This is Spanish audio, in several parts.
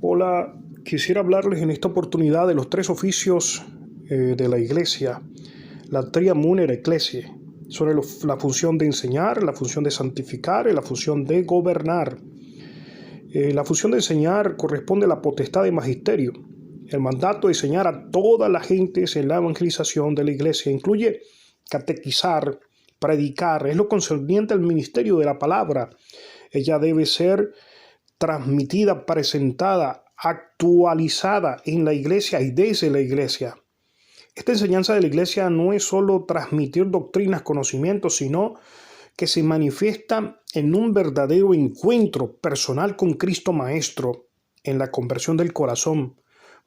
Hola, quisiera hablarles en esta oportunidad de los tres oficios de la iglesia, la tria munere ecclesiae, sobre la función de enseñar, la función de santificar y la función de gobernar. La función de enseñar corresponde a la potestad de magisterio. El mandato de enseñar a todas las gentes en la evangelización de la iglesia incluye catequizar, predicar, es lo concerniente al ministerio de la palabra. Ella debe ser transmitida, presentada, actualizada en la iglesia y desde la iglesia. Esta enseñanza de la iglesia no es solo transmitir doctrinas, conocimientos, sino que se manifiesta en un verdadero encuentro personal con Cristo Maestro, en la conversión del corazón.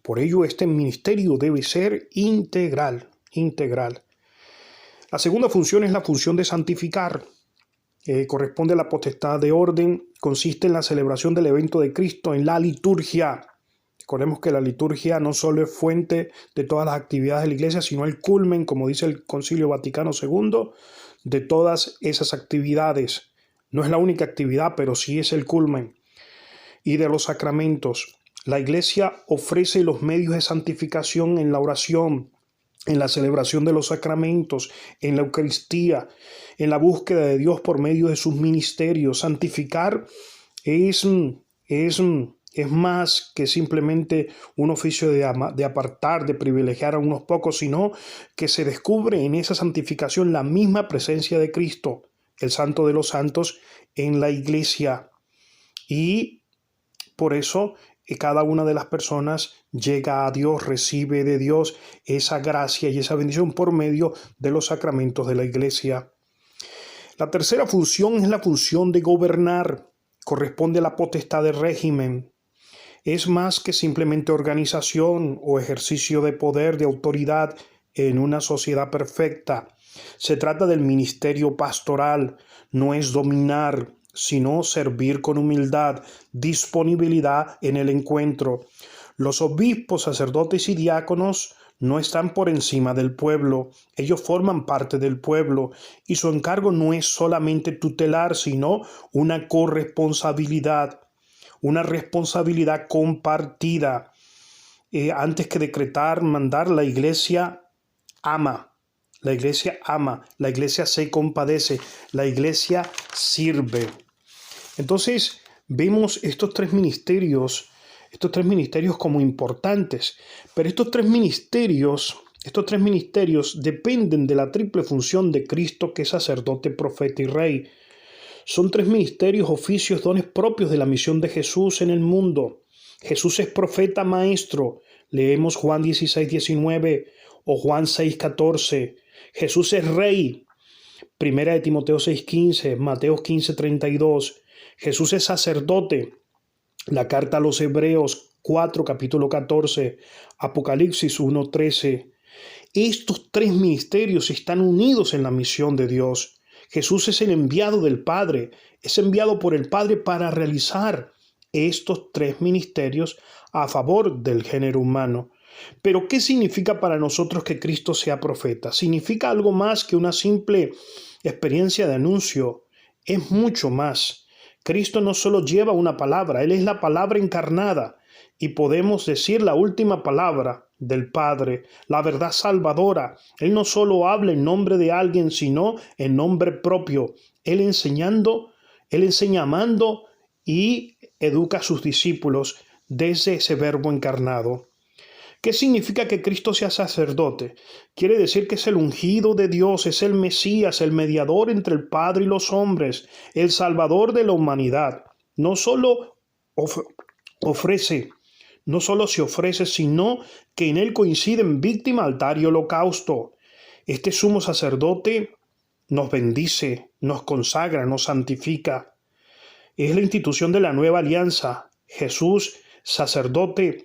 Por ello, este ministerio debe ser integral. La segunda función es la función de santificar. Corresponde a la potestad de orden, consiste en la celebración del evento de Cristo en la liturgia. Recordemos que la liturgia no solo es fuente de todas las actividades de la iglesia, sino el culmen, como dice el Concilio Vaticano II, de todas esas actividades. No es la única actividad, pero sí es el culmen. Y de los sacramentos. La iglesia ofrece los medios de santificación en la oración, en la celebración de los sacramentos, en la Eucaristía, en la búsqueda de Dios por medio de sus ministerios. Santificar es más que simplemente un oficio de apartar, de privilegiar a unos pocos, sino que se descubre en esa santificación la misma presencia de Cristo, el Santo de los Santos, en la iglesia. Y por eso cada una de las personas llega a Dios, recibe de Dios esa gracia y esa bendición por medio de los sacramentos de la iglesia. La tercera función es la función de gobernar. Corresponde a la potestad de régimen. Es más que simplemente organización o ejercicio de poder, de autoridad en una sociedad perfecta. Se trata del ministerio pastoral, no es dominar, sino servir con humildad, disponibilidad en el encuentro. Los obispos, sacerdotes y diáconos no están por encima del pueblo, ellos forman parte del pueblo y su encargo no es solamente tutelar, sino una corresponsabilidad, una responsabilidad compartida. Antes que decretar, mandar, la iglesia ama. La iglesia se compadece, la iglesia sirve. Entonces, vemos estos tres ministerios como importantes, pero estos tres ministerios dependen de la triple función de Cristo, que es sacerdote, profeta y rey. Son tres ministerios, oficios, dones propios de la misión de Jesús en el mundo. Jesús es profeta maestro. Leemos Juan 16:19 o Juan 6:14. Jesús es rey. Primera de Timoteo 6:15, Mateo 15:32. Jesús es sacerdote. La carta a los Hebreos 4, capítulo 14, Apocalipsis 1:13. Estos tres ministerios están unidos en la misión de Dios. Jesús es el enviado del Padre, es enviado por el Padre para realizar estos tres ministerios a favor del género humano. Pero, ¿qué significa para nosotros que Cristo sea profeta? Significa algo más que una simple experiencia de anuncio. Es mucho más. Cristo no solo lleva una palabra, Él es la palabra encarnada y podemos decir la última palabra del Padre, la verdad salvadora. Él no solo habla en nombre de alguien, sino en nombre propio. Él enseña amando y educa a sus discípulos desde ese verbo encarnado. ¿Qué significa que Cristo sea sacerdote? Quiere decir que es el ungido de Dios, es el Mesías, el mediador entre el Padre y los hombres, el Salvador de la humanidad. No solo se ofrece, sino que en él coinciden víctima, altar y holocausto. Este sumo sacerdote nos bendice, nos consagra, nos santifica. Es la institución de la nueva alianza. Jesús, sacerdote,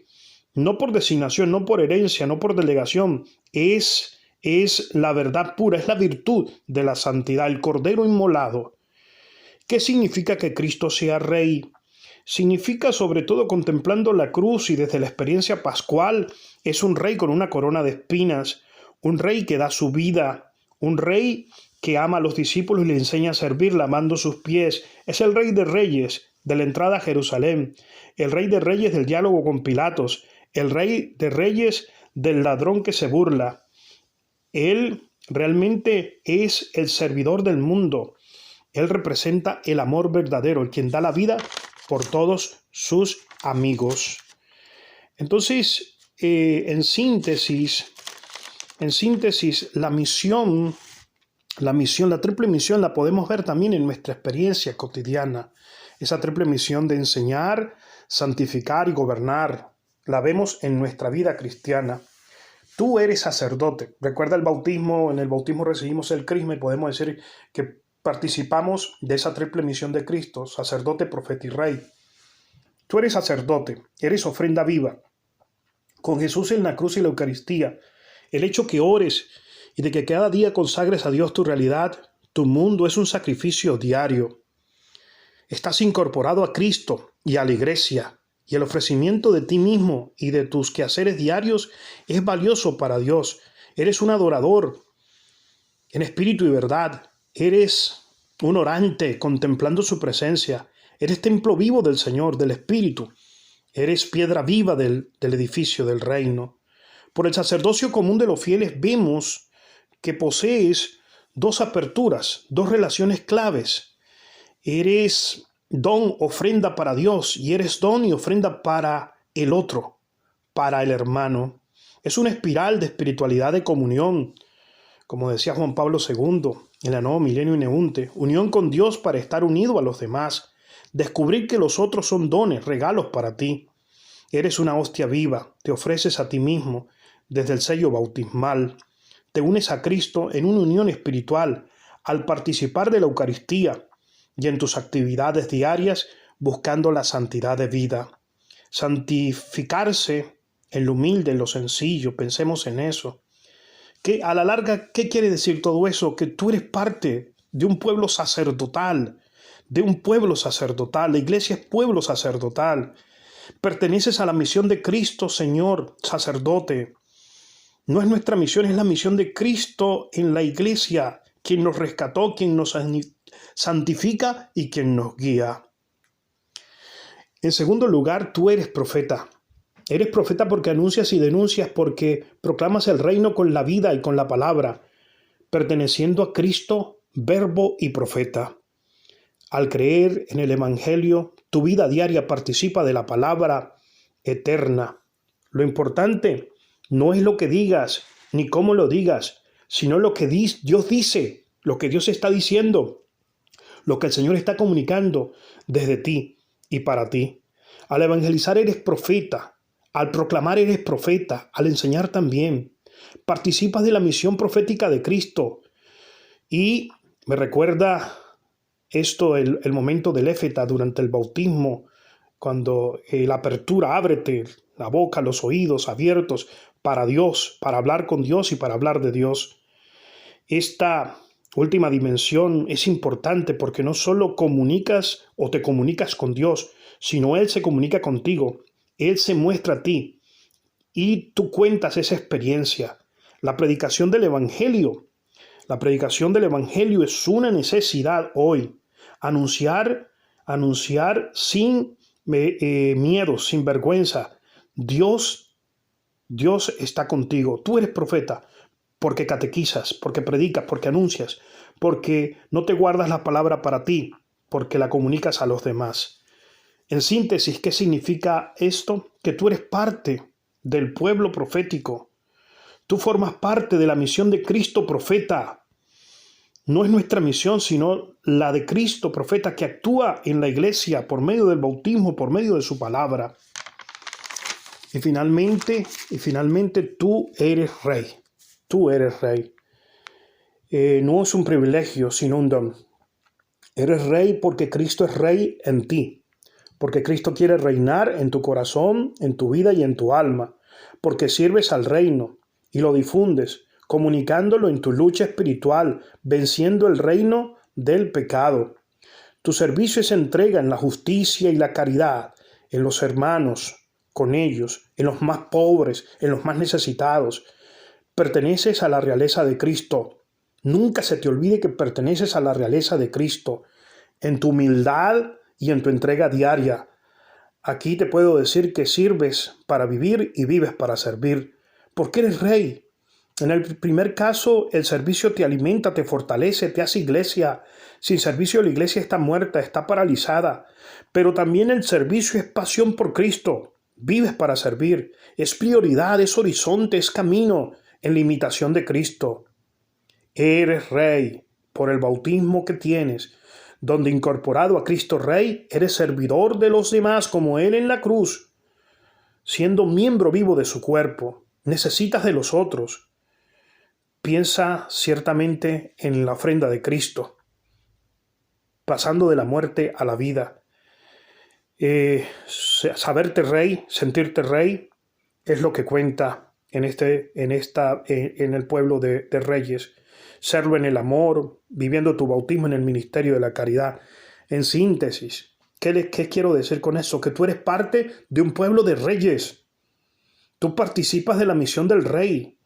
no por designación, no por herencia, no por delegación, es la verdad pura, es la virtud de la santidad, el Cordero inmolado. ¿Qué significa que Cristo sea Rey? Significa, sobre todo contemplando la cruz y desde la experiencia pascual, es un Rey con una corona de espinas, un Rey que da su vida, un Rey que ama a los discípulos y le enseña a servir lavando sus pies. Es el Rey de Reyes de la entrada a Jerusalén, el Rey de Reyes del diálogo con Pilatos, el Rey de Reyes del ladrón que se burla. Él realmente es el servidor del mundo. Él representa el amor verdadero, el quien da la vida por todos sus amigos. Entonces, en síntesis, la triple misión la podemos ver también en nuestra experiencia cotidiana. Esa triple misión de enseñar, santificar y gobernar, la vemos en nuestra vida cristiana. Tú eres sacerdote. Recuerda el bautismo, en el bautismo recibimos el crisma y podemos decir que participamos de esa triple misión de Cristo, sacerdote, profeta y rey. Tú eres sacerdote, eres ofrenda viva. Con Jesús en la cruz y la Eucaristía, el hecho que ores y de que cada día consagres a Dios tu realidad, tu mundo, es un sacrificio diario. Estás incorporado a Cristo y a la Iglesia, y el ofrecimiento de ti mismo y de tus quehaceres diarios es valioso para Dios. Eres un adorador en espíritu y verdad. Eres un orante contemplando su presencia. Eres templo vivo del Señor, del Espíritu. Eres piedra viva del edificio del reino. Por el sacerdocio común de los fieles vemos que posees dos aperturas, dos relaciones claves. Eres don, ofrenda para Dios, y eres don y ofrenda para el otro, para el hermano. Es una espiral de espiritualidad de comunión, como decía Juan Pablo II en la Nuevo Milenio Ineunte, unión con Dios para estar unido a los demás, descubrir que los otros son dones, regalos para ti. Eres una hostia viva, te ofreces a ti mismo desde el sello bautismal, te unes a Cristo en una unión espiritual al participar de la Eucaristía y en tus actividades diarias buscando la santidad de vida. Santificarse en lo humilde, en lo sencillo, pensemos en eso. Que a la larga, ¿qué quiere decir todo eso? Que tú eres parte de un pueblo sacerdotal, La iglesia es pueblo sacerdotal. Perteneces a la misión de Cristo, Señor, sacerdote. No es nuestra misión, es la misión de Cristo en la iglesia, quien nos rescató, quien nos santifica y quien nos guía. En segundo lugar, tú eres profeta. Eres profeta porque anuncias y denuncias, porque proclamas el reino con la vida y con la palabra, perteneciendo a Cristo, verbo y profeta. Al creer en el Evangelio, tu vida diaria participa de la palabra eterna. Lo importante no es lo que digas, ni cómo lo digas, sino lo que Dios dice, lo que Dios está diciendo, lo que el Señor está comunicando desde ti y para ti. Al evangelizar eres profeta, al proclamar eres profeta, al enseñar también. Participas de la misión profética de Cristo. Y me recuerda esto el momento del éfeta durante el bautismo, cuando la apertura, ábrete la boca, los oídos abiertos para Dios, para hablar con Dios y para hablar de Dios. Esta última dimensión es importante porque no solo comunicas o te comunicas con Dios, sino Él se comunica contigo, Él se muestra a ti y tú cuentas esa experiencia. La predicación del Evangelio es una necesidad hoy. Anunciar sin miedo, sin vergüenza. Dios está contigo. Tú eres profeta porque catequizas, porque predicas, porque anuncias, porque no te guardas la palabra para ti, porque la comunicas a los demás. En síntesis, ¿qué significa esto? Que tú eres parte del pueblo profético. Tú formas parte de la misión de Cristo profeta. No es nuestra misión, sino la de Cristo profeta que actúa en la iglesia por medio del bautismo, por medio de su palabra. Y finalmente tú eres rey. Tú eres rey. No es un privilegio, sino un don. Eres rey porque Cristo es rey en ti. Porque Cristo quiere reinar en tu corazón, en tu vida y en tu alma. Porque sirves al reino y lo difundes, comunicándolo en tu lucha espiritual, venciendo el reino del pecado. Tu servicio es entrega en la justicia y la caridad, en los hermanos, con ellos, en los más pobres, en los más necesitados. Perteneces a la realeza de Cristo. Nunca se te olvide que perteneces a la realeza de Cristo. En tu humildad y en tu entrega diaria. Aquí te puedo decir que sirves para vivir y vives para servir, porque eres rey. En el primer caso, el servicio te alimenta, te fortalece, te hace iglesia. Sin servicio la iglesia está muerta, está paralizada. Pero también el servicio es pasión por Cristo. Vives para servir. Es prioridad, es horizonte, es camino en la imitación de Cristo. Eres rey por el bautismo que tienes, donde incorporado a Cristo Rey, eres servidor de los demás como Él en la cruz, siendo miembro vivo de su cuerpo. Necesitas de los otros. Piensa ciertamente en la ofrenda de Cristo, pasando de la muerte a la vida. Saberte rey, sentirte rey, es lo que cuenta en el pueblo de reyes. Serlo en el amor, viviendo tu bautismo en el ministerio de la caridad. En síntesis, ¿qué quiero decir con eso? Que tú eres parte de un pueblo de reyes. Tú participas de la misión del rey.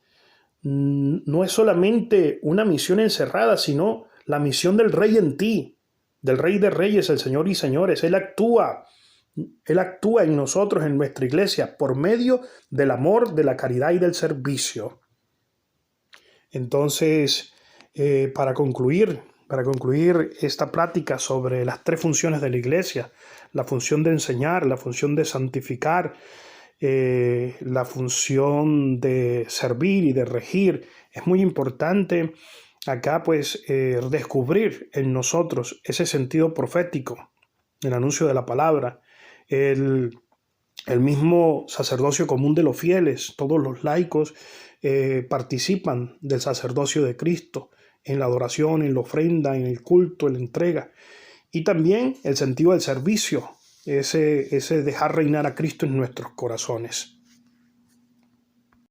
No es solamente una misión encerrada, sino la misión del rey en ti, del rey de reyes, el Señor y señores. Él actúa en nosotros, en nuestra iglesia, por medio del amor, de la caridad y del servicio. Entonces, para concluir esta plática sobre las tres funciones de la iglesia, la función de enseñar, la función de santificar, la función de servir y de regir, es muy importante acá pues descubrir en nosotros ese sentido profético, el anuncio de la palabra, el mismo sacerdocio común de los fieles. Todos los laicos participan del sacerdocio de Cristo en la adoración, en la ofrenda, en el culto, en la entrega, y también el sentido del servicio, ese dejar reinar a Cristo en nuestros corazones.